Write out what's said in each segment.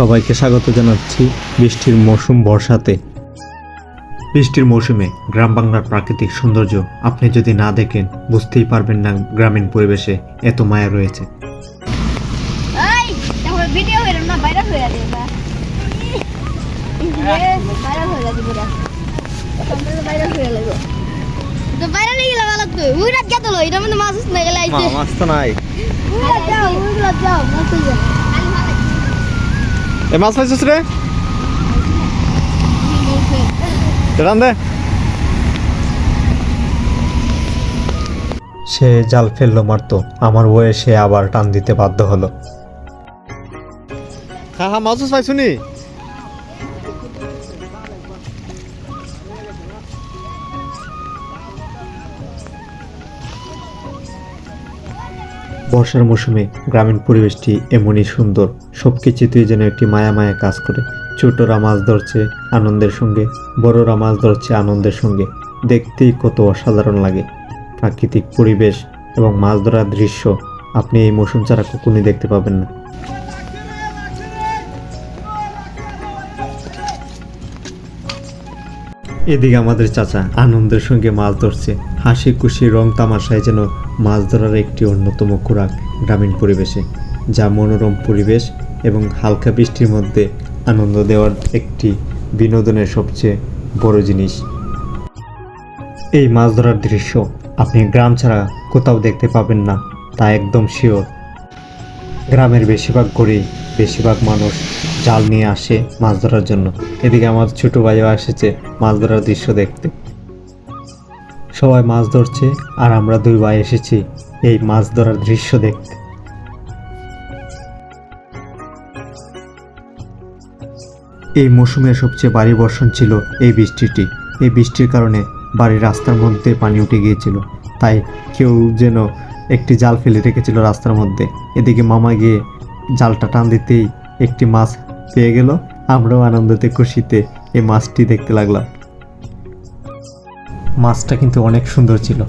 সবাইকে স্বাগত জানাচ্ছি বৃষ্টির মৌসুম বর্ষাতে। বৃষ্টির মৌসুমে গ্রাম বাংলার প্রাকৃতিক সৌন্দর্য আপনি যদি না দেখেন বুঝতেই পারবেন না গ্রামীণ পরিবেশে এত মায়া রয়েছে। মাছ পাইছিস রে? সে জাল ফেললো মারতো, আমার বয়ে সে আবার টান দিতে বাধ্য হলো। হ্যাঁ মাছ পাইছুনি? বর্ষার মৌসুমে গ্রামীণ পরিবেশটি এমনই সুন্দর, সবকিছুতেই যেন একটি মায়া মায়া কাজ করে। ছোটরা মাছ ধরছে আনন্দের সঙ্গে, বড়রা মাছ ধরছে আনন্দের সঙ্গে। দেখতেই কত অসাধারণ লাগে প্রাকৃতিক পরিবেশ এবং মাছ ধরার দৃশ্য আপনি এই মৌসুম ছাড়া কখনোই দেখতে পাবেন না। এদিকে আমাদের চাচা আনন্দের সঙ্গে মাছ ধরছে, হাসি খুশি রং তামাশায় যেন মাছ ধরার একটি অন্যতম খোরাক গ্রামীণ পরিবেশে, যা মনোরম পরিবেশ এবং হালকা বৃষ্টির মধ্যে আনন্দ দেওয়ার একটি বিনোদনের সবচেয়ে বড় জিনিস। এই মাছ ধরার দৃশ্য আপনি গ্রাম ছাড়া কোথাও দেখতে পাবেন না, তা একদম শিওর। গ্রামের বেশিরভাগ মানুষ জাল নিয়ে আসে মাছ ধরার জন্য। এদিকে আমার ছোট ভাইও এসেছে মাছ ধরার দৃশ্য দেখতে। সবাই মাছ ধরছে আর আমরা দুই ভাই এসেছি এই মাছ ধরার দৃশ্য দেখতে। এই মৌসুমের সবচেয়ে ভারী বর্ষণ ছিল এই বৃষ্টিটি। এই বৃষ্টির কারণে বাড়ির রাস্তার মধ্যে পানি উঠে গিয়েছিল, তাই কেউ যেন একটি জাল ফেলে রেখেছিল রাস্তার মধ্যে। এদিকে মামা গিয়ে জালটা টান দিতেই একটি মাছ পেয়ে গেল। আমরাও আনন্দতে খুশিতে এই মাছটি দেখতে লাগলাম। মাছটা কিন্তু অনেক সুন্দর ছিল।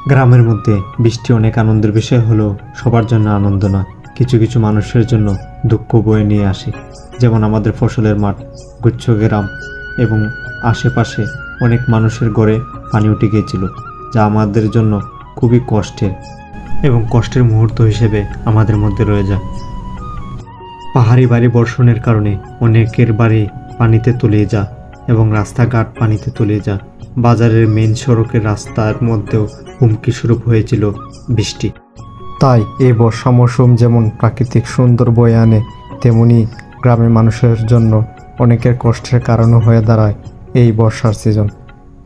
গ্রামের মধ্যে বৃষ্টি অনেক আনন্দের বিষয় হলেও সবার জন্য আনন্দ নয়, কিছু কিছু মানুষের জন্য দুঃখ বয়ে নিয়ে আসে। যেমন আমাদের ফসলের মাঠ, গুচ্ছ গ্রাম এবং আশেপাশে অনেক মানুষের ঘরে পানি উঠে গিয়েছিল, যা আমাদের জন্য খুবই কষ্টের মুহূর্ত হিসেবে আমাদের মধ্যে রয়ে যায়। পাহাড়ি বাড়ি বর্ষণের কারণে অনেকের বাড়ি পানিতে তলিয়ে যায় এবং রাস্তাঘাট পানিতে তলিয়ে যায়। বাজারের মেন সড়কের রাস্তার মধ্যেও হুমকি স্বরূপ হয়েছিল বৃষ্টি। তাই এই বর্ষা মৌসুম যেমন প্রাকৃতিক সুন্দর বয়ে আনে, তেমনি গ্রামের মানুষের জন্য অনেকের কষ্টের কারণও হয়ে দাঁড়ায় এই বর্ষার সিজন।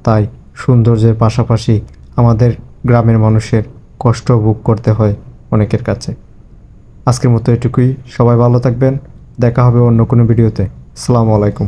তাই সৌন্দর্যের পাশাপাশি আমাদের গ্রামের মানুষের কষ্ট ভোগ করতে হয় অনেকের কাছে। আজকের মতো এটুকুই। সবাই ভালো থাকবেন, দেখা হবে অন্য কোনো ভিডিওতে। আসসালামু আলাইকুম।